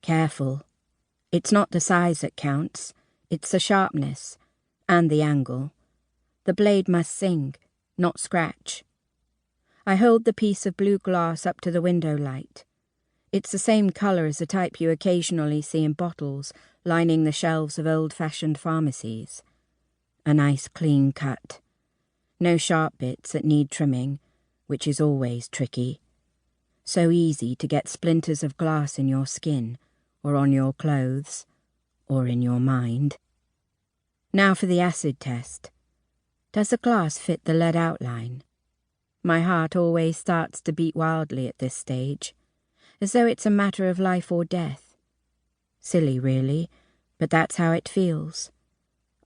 Careful. It's not the size that counts, it's the sharpness, and the angle. The blade must sing, not scratch. I hold the piece of blue glass up to the window light. It's the same colour as the type you occasionally see in bottles lining the shelves of old-fashioned pharmacies. A nice clean cut. No sharp bits that need trimming, which is always tricky. So easy to get splinters of glass in your skin, or on your clothes, or in your mind. Now for the acid test. Does the glass fit the lead outline? My heart always starts to beat wildly at this stage, as though it's a matter of life or death. Silly, really, but that's how it feels.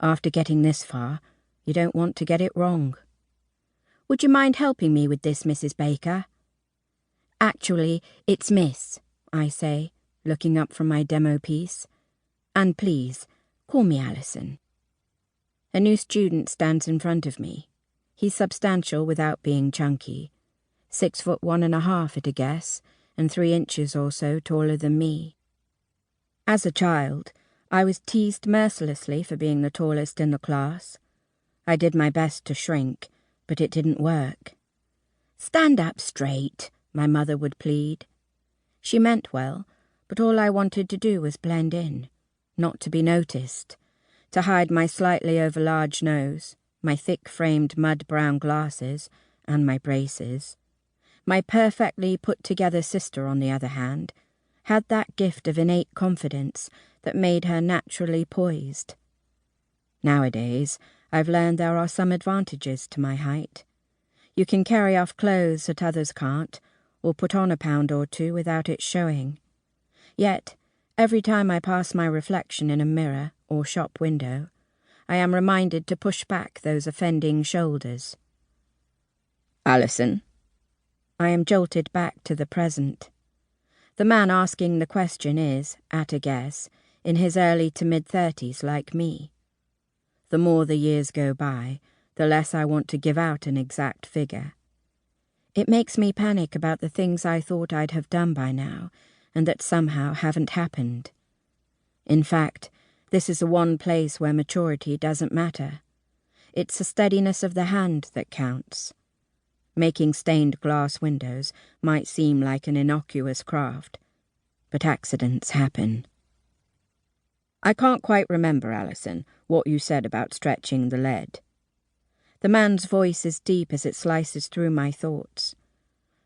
After getting this far, you don't want to get it wrong. Would you mind helping me with this, Mrs. Baker? Actually, it's Miss, I say, looking up from my demo piece. And please, call me Alison. A new student stands in front of me. He's substantial without being chunky. 6'1.5" at a guess, and 3 inches or so taller than me. As a child, I was teased mercilessly for being the tallest in the class. I did my best to shrink, but it didn't work. "Stand up straight," my mother would plead. She meant well, but all I wanted to do was blend in, not to be noticed, to hide my slightly overlarge nose, my thick-framed mud-brown glasses, and my braces. My perfectly put-together sister, on the other hand, had that gift of innate confidence that made her naturally poised. Nowadays, I've learned there are some advantages to my height. You can carry off clothes that others can't, or put on a pound or two without it showing. Yet, every time I pass my reflection in a mirror or shop window, I am reminded to push back those offending shoulders. "Alison?" I am jolted back to the present. The man asking the question is, at a guess, in his early to mid-30s like me. The more the years go by, the less I want to give out an exact figure. It makes me panic about the things I thought I'd have done by now, and that somehow haven't happened. In fact, this is the one place where maturity doesn't matter. It's the steadiness of the hand that counts. Making stained glass windows might seem like an innocuous craft, but accidents happen. "I can't quite remember, Alison, what you said about stretching the lead." The man's voice is deep as it slices through my thoughts.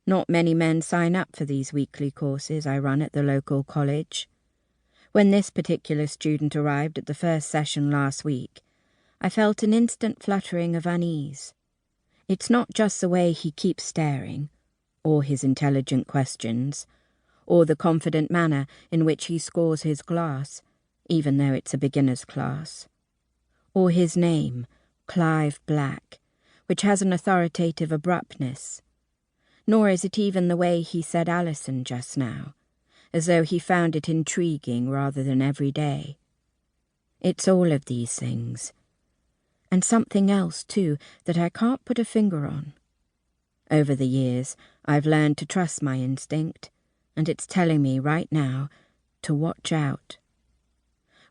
Not many men sign up for these weekly courses I run at the local college. When this particular student arrived at the first session last week, I felt an instant fluttering of unease. It's not just the way he keeps staring, or his intelligent questions, or the confident manner in which he scores his glass, even though it's a beginner's class, or his name, Clive Black, which has an authoritative abruptness. Nor is it even the way he said Alison just now, as though he found it intriguing rather than everyday. It's all of these things. And something else, too, that I can't put a finger on. Over the years, I've learned to trust my instinct, and it's telling me right now to watch out.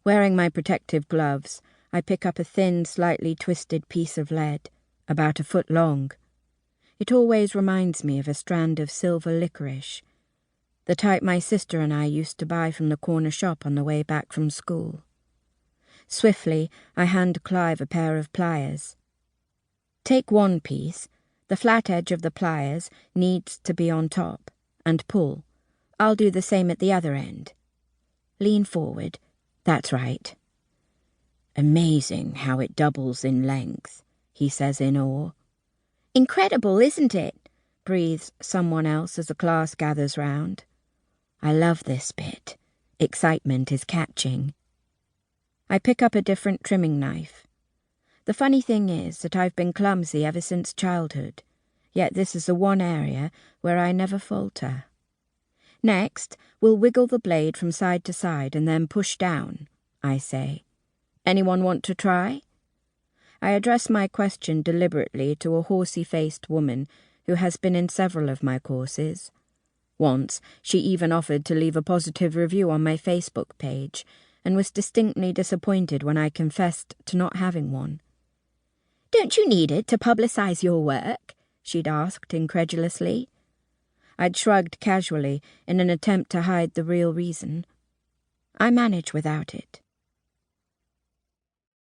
Wearing my protective gloves, I pick up a thin, slightly twisted piece of lead, about a foot long. It always reminds me of a strand of silver licorice, the type my sister and I used to buy from the corner shop on the way back from school. Swiftly, I hand Clive a pair of pliers. "Take one piece. The flat edge of the pliers needs to be on top, and pull. I'll do the same at the other end. Lean forward. That's right." "Amazing how it doubles in length," he says in awe. "Incredible, isn't it?" breathes someone else as the class gathers round. I love this bit. Excitement is catching. I pick up a different trimming knife. The funny thing is that I've been clumsy ever since childhood, yet this is the one area where I never falter. "Next, we'll wiggle the blade from side to side and then push down," I say. "Anyone want to try?" I address my question deliberately to a horsey-faced woman who has been in several of my courses. Once, she even offered to leave a positive review on my Facebook page, and was distinctly disappointed when I confessed to not having one. "Don't you need it to publicise your work?" she'd asked incredulously. I'd shrugged casually in an attempt to hide the real reason. I manage without it.